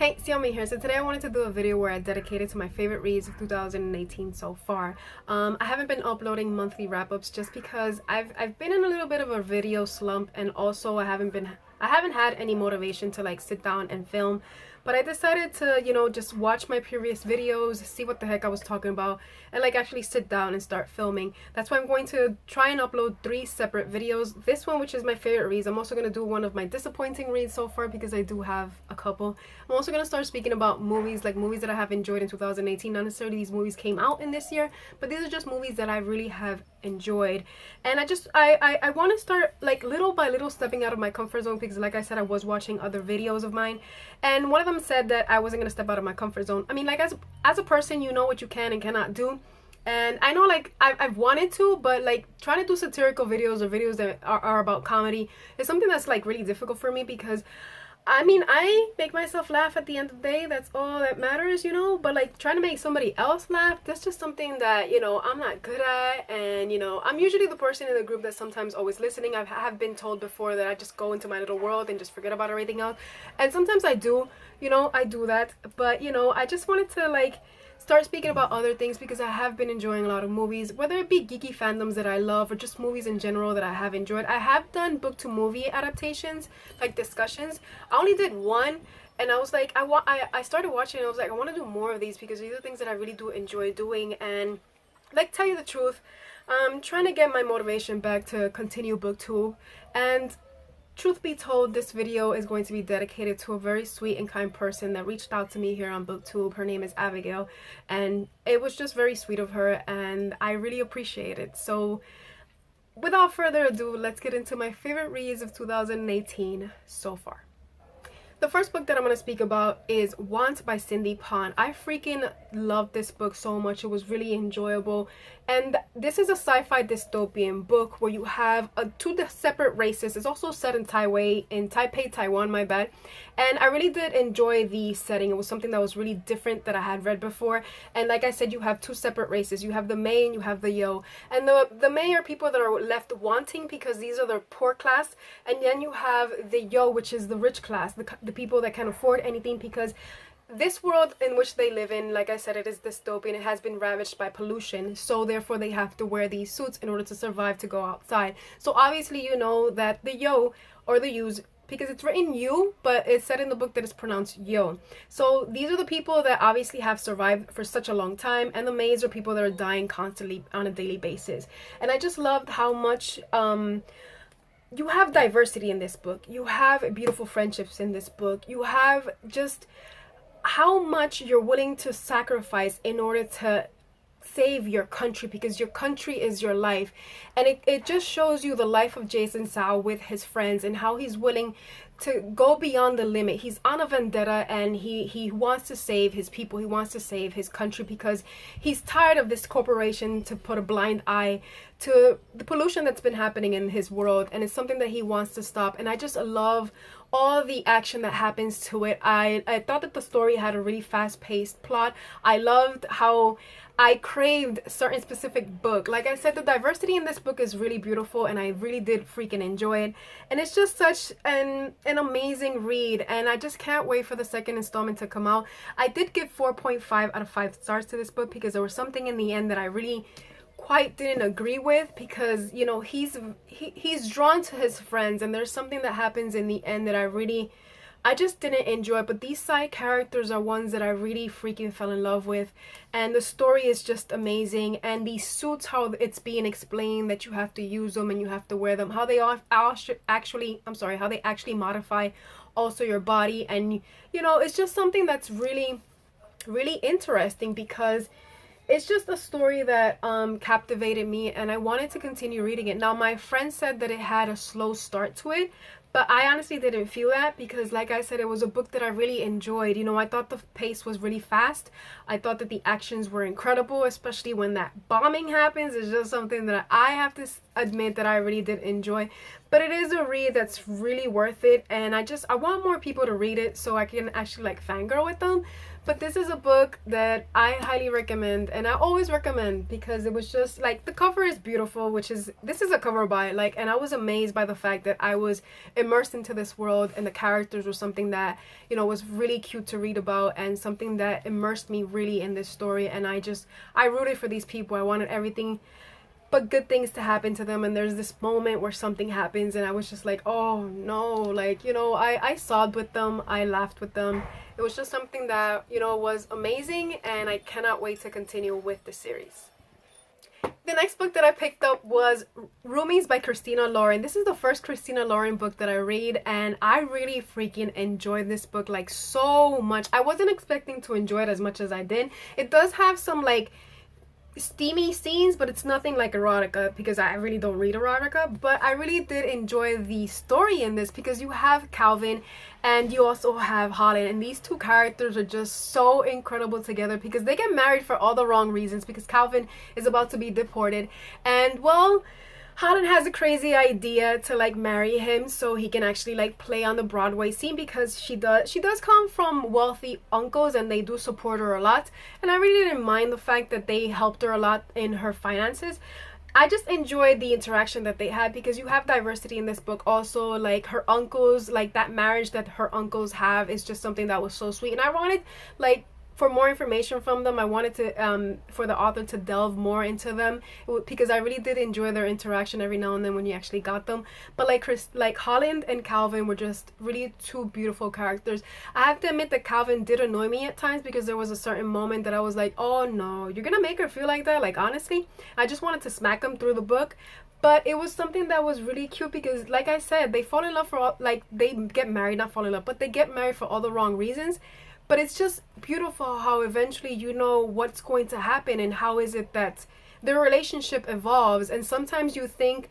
Hey, Xiaomi here. So today I wanted to do a video where I dedicated to my favorite reads of 2018 so far. I haven't been uploading monthly wrap-ups just because I've been in a little bit of a video slump, and also I haven't had any motivation to like sit down and film. But I decided to, just watch my previous videos, see what the heck I was talking about, and like actually sit down and start filming. That's why I'm going to try and upload 3 separate videos. This one, which is my favorite reads, I'm also going to do one of my disappointing reads so far because I do have a couple. I'm also going to start speaking about movies, like movies that I have enjoyed in 2018. Not necessarily these movies came out in this year, but these are just movies that I really have enjoyed. And I want to start like little by little stepping out of my comfort zone, because like I said, I was watching other videos of mine, and one of them said that I wasn't going to step out of my comfort zone. I mean, like as a person, you know what you can and cannot do. And I know like I've wanted to, but like trying to do satirical videos or videos that are about comedy is something that's like really difficult for me, because I mean, I make myself laugh at the end of the day. That's all that matters, but like trying to make somebody else laugh, that's just something that, I'm not good at. And, I'm usually the person in the group that's sometimes always listening. I have been told before that I just go into my little world and just forget about everything else. And sometimes I do, I do that. But, I just wanted to like start speaking about other things, because I have been enjoying a lot of movies, whether it be geeky fandoms that I love or just movies in general that I have enjoyed. I have done book to movie adaptations, like discussions. I only did one, and I was like, I started watching and I was like, I want to do more of these, because these are things that I really do enjoy doing. And like, tell you the truth, I'm trying to get my motivation back to continue booktube. And truth be told, this video is going to be dedicated to a very sweet and kind person that reached out to me here on booktube. Her name is Abigail, and it was just very sweet of her, and I really appreciate it. So without further ado, let's get into my favorite reads of 2018 so far. The first book that I'm going to speak about is Want by Cindy Pond. I freaking loved this book so much. It was really enjoyable. And this is a sci-fi dystopian book where you have two separate races. It's also set in Taipei, Taiwan, my bad. And I really did enjoy the setting. It was something that was really different that I had read before. And like I said, you have two separate races. You have the Mei and you have the Yo. And the Mei are people that are left wanting, because these are the poor class. And then you have the Yo, which is the rich class, the people that can afford anything, because this world in which they live in, like I said, it is dystopian. It has been ravaged by pollution, so therefore they have to wear these suits in order to survive, to go outside. So obviously you know that the Yo, or the Yous, because it's written you, but it's said in the book that it's pronounced yo. So these are the people that obviously have survived for such a long time, and the Meis are people that are dying constantly on a daily basis. And I just loved how much you have diversity in this book. You have beautiful friendships in this book. You have just how much you're willing to sacrifice in order to save your country, because your country is your life. And it just shows you the life of Jason Sao with his friends, and how he's willing to go beyond the limit. He's on a vendetta, and he wants to save his people. He wants to save his country, because he's tired of this corporation to put a blind eye to the pollution that's been happening in his world, and it's something that he wants to stop. And I just love all the action that happens to it. I thought that the story had a really fast-paced plot. I loved how I craved certain specific book. Like I said, the diversity in this book is really beautiful, and I really did freaking enjoy it. And it's just such an amazing read, and I just can't wait for the second installment to come out. I did give 4.5 out of 5 stars to this book, because there was something in the end that I really quite didn't agree with, because he's drawn to his friends, and there's something that happens in the end that I just didn't enjoy. But these side characters are ones that I really freaking fell in love with, and the story is just amazing. And these suits, how it's being explained that you have to use them and you have to wear them, how they actually modify also your body. And it's just something that's really, really interesting, because it's just a story that captivated me, and I wanted to continue reading it. Now, my friend said that it had a slow start to it, but I honestly didn't feel that, because like I said, it was a book that I really enjoyed. I thought the pace was really fast. I thought that the actions were incredible, especially when that bombing happens. It's just something that I have to admit that I really did enjoy. but it is a read that's really worth it, and I want more people to read it so I can actually like fangirl with them. But this is a book that I highly recommend, and I always recommend because it was just like the cover is beautiful, which is this is a cover by like, and I was amazed by the fact that I was immersed into this world, and the characters were something that, you know, was really cute to read about and something that immersed me really in this story. And I rooted for these people. I wanted everything but good things to happen to them, and there's this moment where something happens and I was just like, oh no, like, you know, I sobbed with them, I laughed with them. It was just something that, you know, was amazing, and I cannot wait to continue with the series. The next book that I picked up was Roomies by Christina Lauren. This is the first Christina Lauren book that I read, and I really freaking enjoyed this book like so much. I wasn't expecting to enjoy it as much as I did. It does have some like steamy scenes, but it's nothing like erotica because I really don't read erotica. But I really did enjoy the story in this because you have Calvin and you also have Holland, and these two characters are just so incredible together because they get married for all the wrong reasons, because Calvin is about to be deported, and well, Holland has a crazy idea to like marry him so he can actually like play on the Broadway scene, because she does come from wealthy uncles and they do support her a lot, and I really didn't mind the fact that they helped her a lot in her finances. I just enjoyed the interaction that they had because you have diversity in this book. Also, like her uncles, like that marriage that her uncles have is just something that was so sweet, and I wanted like for more information from them. I wanted to for the author to delve more into them because I really did enjoy their interaction every now and then when you actually got them. But like Holland and Calvin were just really two beautiful characters. I have to admit that Calvin did annoy me at times because there was a certain moment that I was like, oh no, you're gonna make her feel like that? Like honestly, I just wanted to smack him through the book. But it was something that was really cute because, like I said, they fall in love for all, like they get married, not fall in love, but they get married for all the wrong reasons. But it's just beautiful how eventually you know what's going to happen and how is it that the relationship evolves. And sometimes you think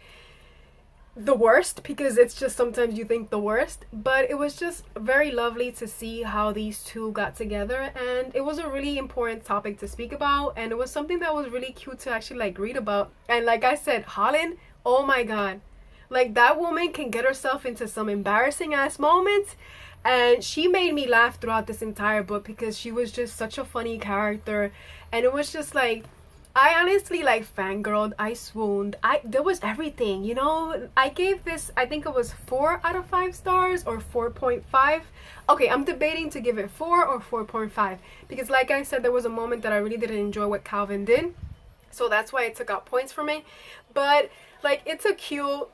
the worst because it's just sometimes you think the worst. But it was just very lovely to see how these two got together. And it was a really important topic to speak about. And it was something that was really cute to actually like read about. And like I said, Holland, oh my God. Like that woman can get herself into some embarrassing ass moments. And she made me laugh throughout this entire book because she was just such a funny character. And it was just like, I honestly like fangirled, I swooned, there was everything, you know. I gave this, I think it was 4 out of 5 stars or 4.5. Okay, I'm debating to give it 4 or 4.5 because like I said, there was a moment that I really didn't enjoy what Calvin did, so that's why it took out points for me. But like, it's a cute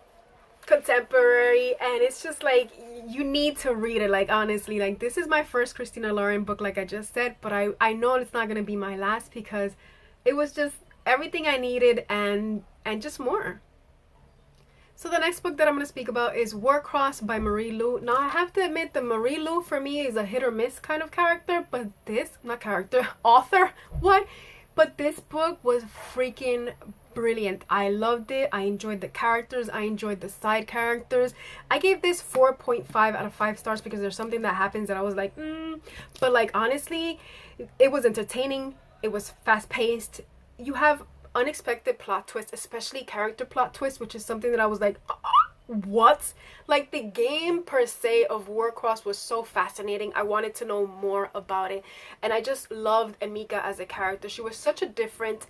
contemporary, and it's just like you need to read it. Like honestly, like this is my first Christina Lauren book, like I just said, but I know it's not gonna be my last because it was just everything I needed and just more. So the next book that I'm going to speak about is Warcross by Marie Lu. Now I have to admit that Marie Lu for me is a hit or miss kind of character, but this, not character, author, what? But this book was freaking brilliant. I loved it. I enjoyed the characters. I enjoyed the side characters. I gave this 4.5 out of 5 stars because there's something that happens that I was like, But like honestly, it was entertaining. It was fast paced. You have unexpected plot twists, especially character plot twists, which is something that I was like, what? Like the game per se of Warcross was so fascinating. I wanted to know more about it, and I just loved Emika as a character. She was such a different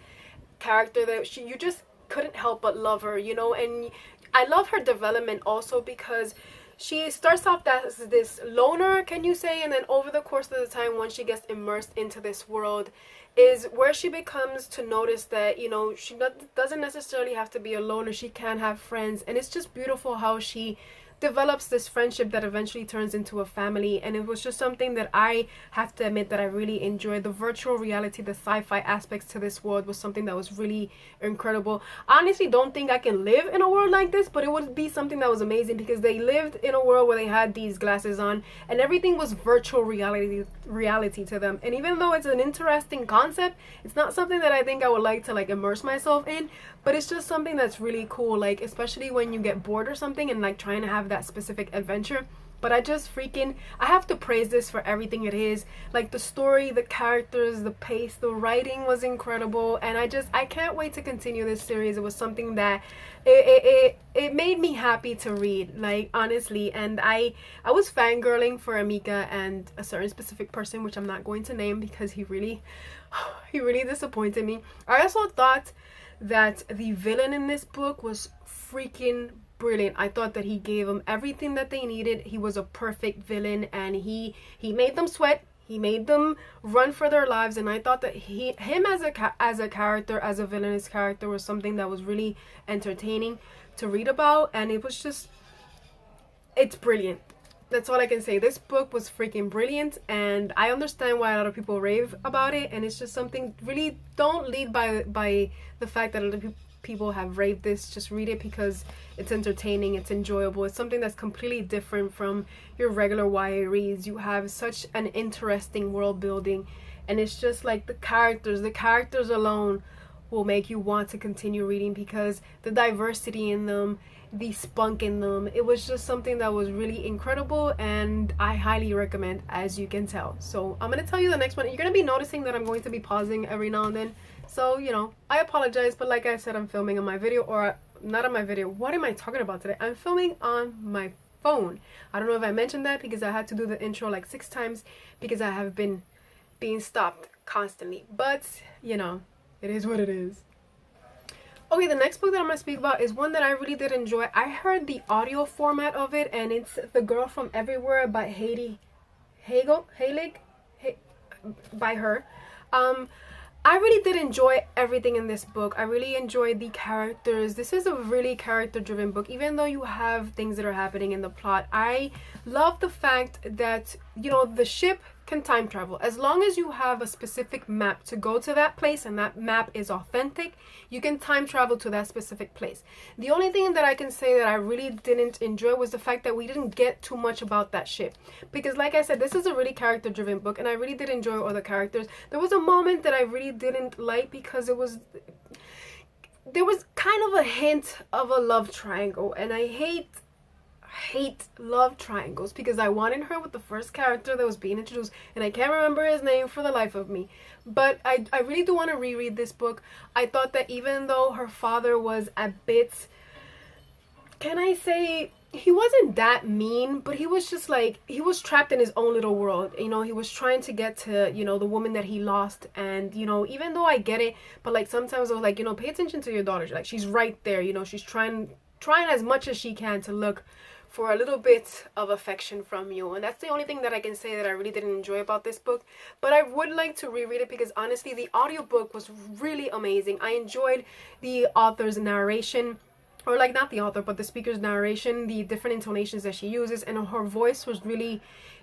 character that you just couldn't help but love her, you know. And I love her development also because she starts off as this loner, can you say, and then over the course of the time, once she gets immersed into this world, is where she becomes to notice that, you know, she doesn't necessarily have to be a loner. She can have friends, and it's just beautiful how she develops this friendship that eventually turns into a family. And it was just something that I have to admit that I really enjoyed. The virtual reality, the sci-fi aspects to this world was something that was really incredible. I honestly don't think I can live in a world like this, but it would be something that was amazing because they lived in a world where they had these glasses on and everything was virtual reality to them. And even though it's an interesting concept, it's not something that I think I would like to like immerse myself in, but it's just something that's really cool, like especially when you get bored or something and like trying to have that specific adventure. but I have to praise this for everything it is. Like the story, the characters, the pace, the writing was incredible, and I can't wait to continue this series. It was something that it made me happy to read, like, honestly. And I was fangirling for Amika and a certain specific person, which I'm not going to name because he really disappointed me. I also thought that the villain in this book was freaking brilliant. I thought that he gave them everything that they needed. He was a perfect villain, and he made them sweat. He made them run for their lives, and I thought that him as a character, as a villainous character, was something that was really entertaining to read about, and it's brilliant. That's all I can say. This book was freaking brilliant, and I understand why a lot of people rave about it, and it's just something. Really, don't lead by the fact that a lot of people have raved this. Just read it because it's entertaining, it's enjoyable, it's something that's completely different from your regular YA reads. You have such an interesting world building, and it's just like the characters alone will make you want to continue reading because the diversity in them, the spunk in them, it was just something that was really incredible, and I highly recommend, as you can tell. So I'm gonna tell you the next one. You're gonna be noticing that I'm going to be pausing every now and then, so I apologize, but like I said, I'm filming on my video, or not on my video. What am I talking about today? I'm filming on my phone. I don't know if I mentioned that because I had to do the intro like 6 times because I have been being stopped constantly, but it is what it is. Okay, the next book that I'm going to speak about is one that I really did enjoy. I heard the audio format of it, and it's The Girl from Everywhere by Heilig, by her. I really did enjoy everything in this book. I really enjoyed the characters. This is a really character-driven book, even though you have things that are happening in the plot. I love the fact that, the ship can time travel. As long as you have a specific map to go to that place and that map is authentic, you can time travel to that specific place. The only thing that I can say that I really didn't enjoy was the fact that we didn't get too much about that ship. Because like I said, this is a really character-driven book, and I really did enjoy all the characters. There was a moment that I really didn't like because there was kind of a hint of a love triangle, and I hate love triangles because I wanted her with the first character that was being introduced, and I can't remember his name for the life of me. But I really do want to reread this book. I thought that even though her father was a bit, can I say, he wasn't that mean, but he was just like, he was trapped in his own little world. He was trying to get to, the woman that he lost. And, even though I get it, but like sometimes I was like, pay attention to your daughter. Like, she's right there, she's trying as much as she can to look for a little bit of affection from you. And that's the only thing that I can say that I really didn't enjoy about this book. But I would like to reread it because honestly, the audiobook was really amazing. I enjoyed the author's narration, or like not the author, but the speaker's narration, the different intonations that she uses, and her voice was really,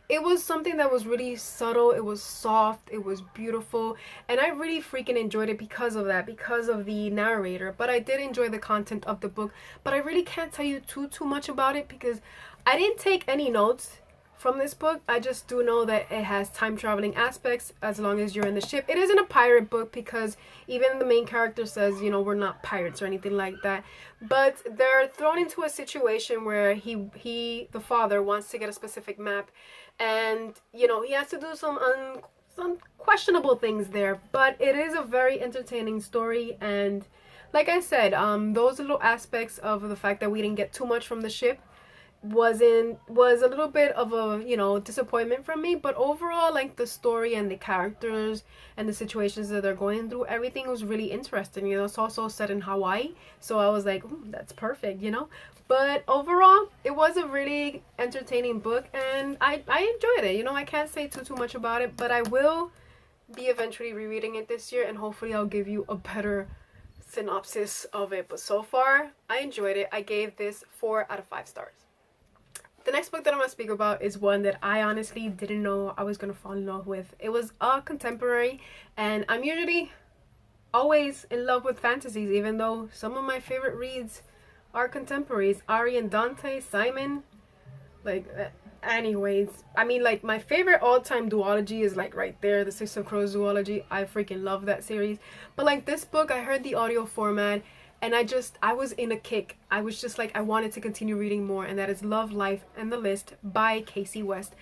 it was something that was really subtle, it was soft, it was beautiful, and I really freaking enjoyed it because of that, because of the narrator. But I did enjoy the content of the book, but I really can't tell you too much about it because I didn't take any notes from this book. I just do know that it has time traveling aspects as long as you're in the ship. It isn't a pirate book because even the main character says, we're not pirates or anything like that. But they're thrown into a situation where the father wants to get a specific map, and he has to do some questionable things there. But it is a very entertaining story, and like I said, those little aspects of the fact that we didn't get too much from the ship was a little bit of a disappointment from me. But overall, like, the story and the characters and the situations that they're going through, everything was really interesting. It's also set in Hawaii, so I was like, ooh, that's perfect. But overall, it was a really entertaining book, and I enjoyed it. I can't say too much about it, but I will be eventually rereading it this year, and hopefully I'll give you a better synopsis of it. But so far, I enjoyed it. I gave this 4 out of 5 stars. The next book that I'm going to speak about is one that I honestly didn't know I was going to fall in love with. It was a contemporary, and I'm usually always in love with fantasies, even though some of my favorite reads are contemporaries. Ari and Dante, Simon, anyways. I mean, like, my favorite all-time duology is, like, right there, the Six of Crows duology. I freaking love that series. But, like, this book, I heard the audio format, and I was in a kick. I was just like, I wanted to continue reading more, and that is Love, Life, and the List by Casey West.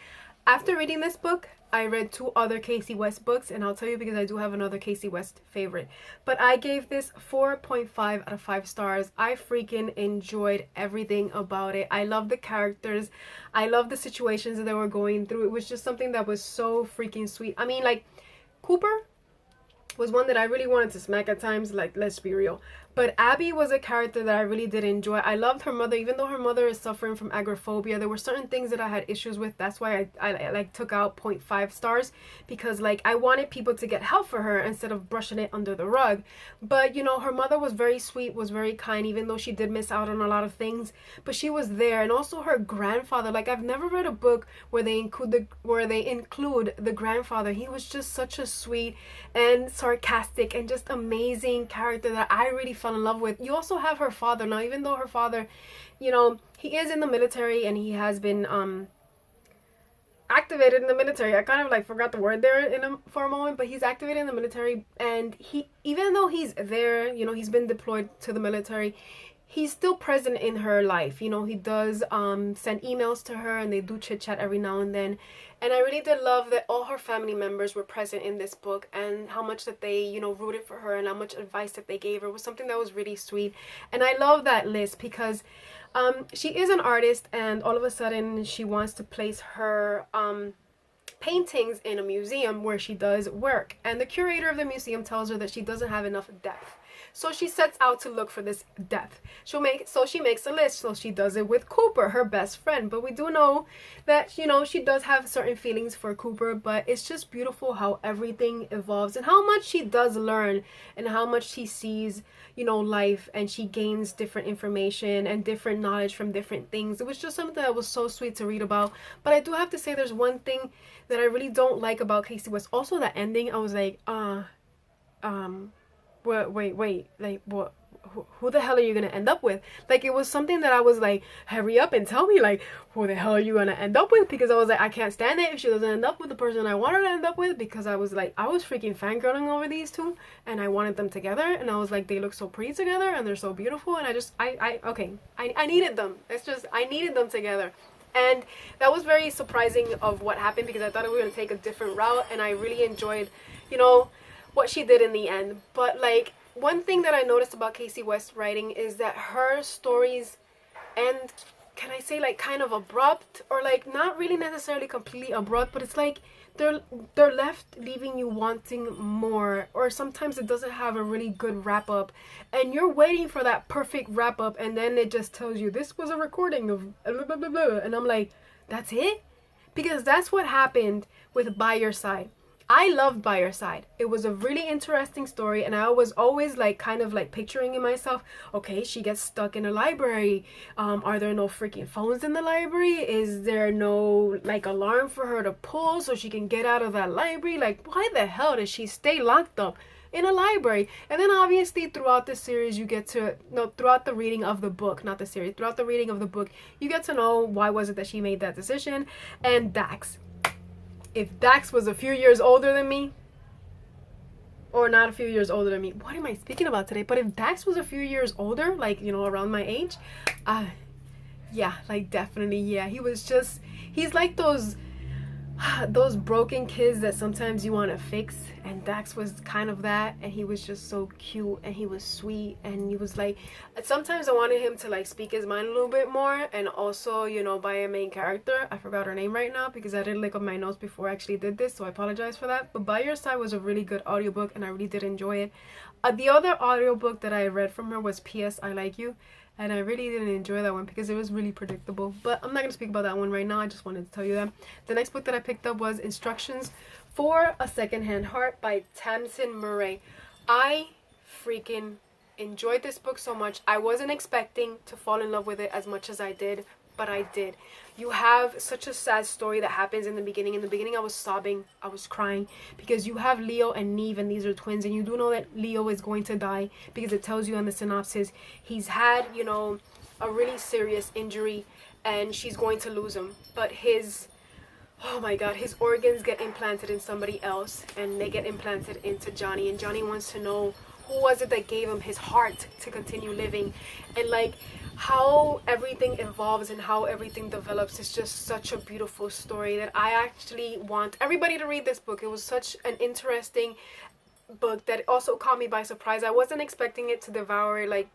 After reading this book, I read 2 other Casey West books, and I'll tell you because I do have another Casey West favorite. But I gave this 4.5 out of 5 stars. I freaking enjoyed everything about it. I love the characters. I love the situations that they were going through. It was just something that was so freaking sweet. I mean, like, Cooper was one that I really wanted to smack at times, like, let's be real. But Abby was a character that I really did enjoy. I loved her mother, even though her mother is suffering from agoraphobia. There were certain things that I had issues with. That's why I like took out 0.5 stars, because like I wanted people to get help for her instead of brushing it under the rug. But you know, her mother was very sweet, was very kind, even though she did miss out on a lot of things. But she was there, and also her grandfather. Like, I've never read a book where they include the grandfather. He was just such a sweet and sarcastic and just amazing character that I really fell in love with. You also have her father. Now, even though her father, you know, he is in the military and he has been activated in the military. I kind of like forgot the word there for a moment, but he's activated in the military, and he, even though he's there, you know, he's been deployed to the military, he's still present in her life. You know, he does send emails to her, and they do chit chat every now and then. And I really did love that all her family members were present in this book, and how much that they, you know, rooted for her, and how much advice that they gave her was something that was really sweet. And I love that list because she is an artist, and all of a sudden she wants to place her paintings in a museum where she does work. And the curator of the museum tells her that she doesn't have enough depth. So she sets out to look for this depth. She makes a list. So she does it with Cooper, her best friend. But we do know that, you know, she does have certain feelings for Cooper. But it's just beautiful how everything evolves and how much she does learn and how much she sees, you know, life, and she gains different information and different knowledge from different things. It was just something that was so sweet to read about. But I do have to say, there's one thing that I really don't like about Casey West. Also, that ending, I was like, wait, like, what? Who the hell are you gonna end up with? Like, it was something that I was like, hurry up and tell me, like, who the hell are you gonna end up with? Because I was like, I can't stand it if she doesn't end up with the person I want her to end up with, because I was like, I was freaking fangirling over these two, and I wanted them together, and I was like, they look so pretty together, and they're so beautiful, and I needed them. It's just, I needed them together. And that was very surprising of what happened, because I thought we were gonna take a different route, and I really enjoyed, you know, what she did in the end. But like, one thing that I noticed about Casey West's writing is that her stories end, can I say, like, kind of abrupt, or like not really necessarily completely abrupt, but it's like they're left leaving you wanting more, or sometimes it doesn't have a really good wrap up, and you're waiting for that perfect wrap up, and then it just tells you this was a recording of blah, blah, blah, blah. And I'm like, that's it? Because that's what happened with By Your Side. I loved By Your Side. It was a really interesting story, and I was always like kind of like picturing in myself, okay, she gets stuck in a library. Are there no freaking phones in the library? Is there no like alarm for her to pull so she can get out of that library? Like, why the hell does she stay locked up in a library? And then obviously throughout the series you get to throughout the reading of the book, not the series, throughout the reading of the book, you get to know why was it that she made that decision. And Dax. If Dax was a few years older than me, or not a few years older than me, what am I speaking about today? But if Dax was a few years older, like, you know, around my age, yeah, like, definitely, yeah. He's like those broken kids that sometimes you want to fix, and Dax was kind of that, and he was just so cute, and he was sweet, and he was like, sometimes I wanted him to like speak his mind a little bit more. And also, you know, by a main character, I forgot her name right now because I didn't look up my notes before I actually did this, so I apologize for that. But By Your Side was a really good audiobook, and I really did enjoy it. The other audiobook that I read from her was P.S. I Like You, and I really didn't enjoy that one because it was really predictable. But I'm not going to speak about that one right now. I just wanted to tell you that. The next book that I picked up was Instructions for a Secondhand Heart by Tamsin Murray. I freaking enjoyed this book so much. I wasn't expecting to fall in love with it as much as I did, but I did. You have such a sad story that happens in the beginning. In the beginning, I was sobbing. I was crying because you have Leo and Neve, and these are twins, and you do know that Leo is going to die because it tells you on the synopsis he's had, you know, a really serious injury, and she's going to lose him. But oh my god, his organs get implanted in somebody else, and they get implanted into Johnny, and Johnny wants to know who was it that gave him his heart to continue living, and like how everything evolves and how everything develops is just such a beautiful story that I actually want everybody to read this book. It was such an interesting book that also caught me by surprise. I wasn't expecting it to devour like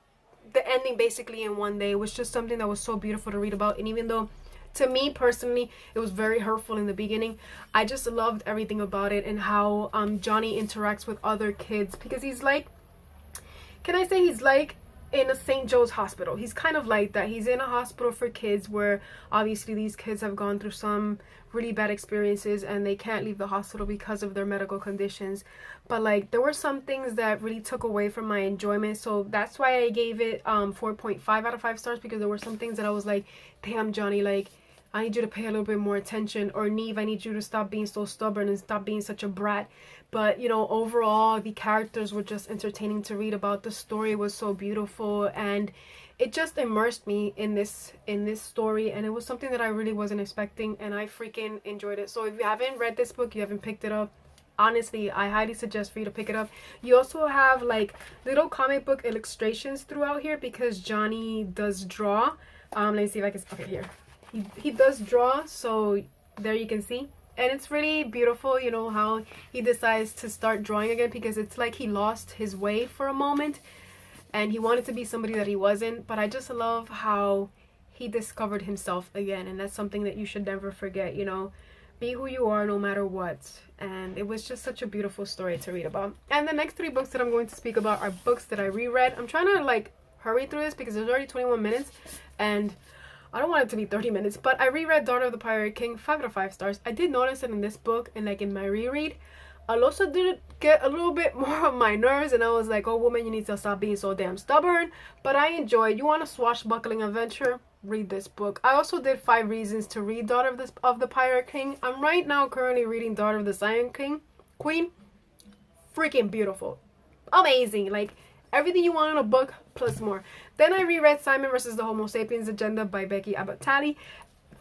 the ending basically in one day. It was just something that was so beautiful to read about, and even though to me personally it was very hurtful in the beginning, I just loved everything about it, and how Johnny interacts with other kids, because he's like, can I say, he's like in a St. Joe's hospital. He's kind of like that. He's in a hospital for kids where obviously these kids have gone through some really bad experiences and they can't leave the hospital because of their medical conditions. But like there were some things that really took away from my enjoyment, so that's why I gave it 4.5 out of 5 stars, because there were some things that I was like, damn Johnny, like I need you to pay a little bit more attention, or Neve, I need you to stop being so stubborn and stop being such a brat. But you know, overall the characters were just entertaining to read about. The story was so beautiful, and it just immersed me in this story, and it was something that I really wasn't expecting, and I freaking enjoyed it. So if you haven't read this book, you haven't picked it up, honestly I highly suggest for you to pick it up. You also have like little comic book illustrations throughout here, because Johnny does draw. Let me see if I can, okay, here he does draw, so there you can see, and it's really beautiful, you know, how he decides to start drawing again, because it's like he lost his way for a moment and he wanted to be somebody that he wasn't. But I just love how he discovered himself again, and that's something that you should never forget, you know, be who you are no matter what. And it was just such a beautiful story to read about. And the next 3 books that I'm going to speak about are books that I reread. I'm trying to like hurry through this because there's already 21 minutes and I don't want it to be 30 minutes, but I reread Daughter of the Pirate King, 5 out of 5 stars. I did notice it in this book, and like in my reread, Alosa did get a little bit more on my nerves, and I was like, oh woman, you need to stop being so damn stubborn. But I enjoyed. You want a swashbuckling adventure? Read this book. I also did 5 reasons to read Daughter of the Pirate King. I'm right now currently reading Daughter of the Scion Queen. Freaking beautiful. Amazing. Like everything you want in a book plus more. Then I reread Simon vs. the Homo Sapiens Agenda by Becky Abatali.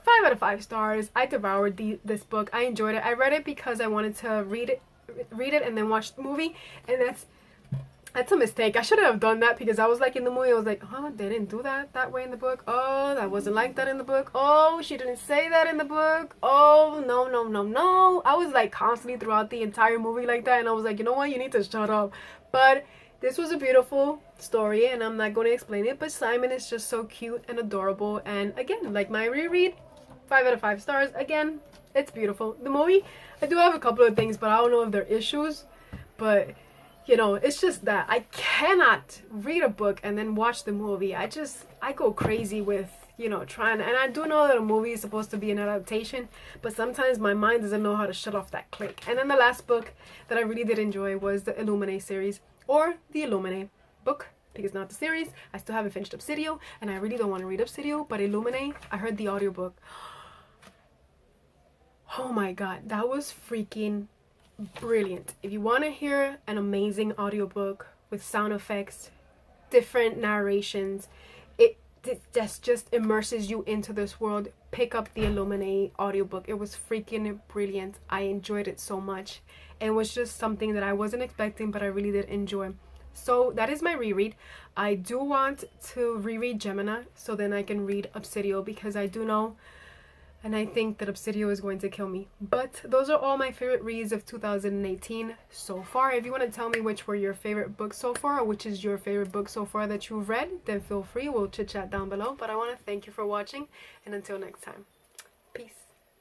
5 out of 5 stars. I devoured this book. I enjoyed it. I read it because I wanted to read it and then watch the movie, and that's a mistake. I shouldn't have done that, because I was like in the movie, I was like, oh, they didn't do that way in the book. Oh, that wasn't like that in the book. Oh, she didn't say that in the book. Oh, no, no, no, no. I was like constantly throughout the entire movie like that, and I was like, you know what, you need to shut up. But this was a beautiful story, and I'm not going to explain it, but Simon is just so cute and adorable. And again, like my reread, 5 out of 5 stars. Again, it's beautiful. The movie, I do have a couple of things, but I don't know if they're issues. But, you know, it's just that I cannot read a book and then watch the movie. I go crazy with, you know, trying. And I do know that a movie is supposed to be an adaptation, but sometimes my mind doesn't know how to shut off that click. And then the last book that I really did enjoy was the Illuminate series, or the Illuminate book, because not the series. I still haven't finished Obsidio, and I really don't want to read Obsidio, but Illuminate, I heard the audiobook. Oh my god, that was freaking brilliant. If you want to hear an amazing audiobook with sound effects, different narrations, it just immerses you into this world, pick up the Illuminate audiobook. It was freaking brilliant. I enjoyed it so much. It was just something that I wasn't expecting, but I really did enjoy. So that is my reread. I do want to reread Gemini, so then I can read Obsidio, because I do know and I think that Obsidio is going to kill me. But those are all my favorite reads of 2018 so far. If you want to tell me which were your favorite books so far, or which is your favorite book so far that you've read, then feel free. We'll chit chat down below. But I want to thank you for watching, and until next time, peace.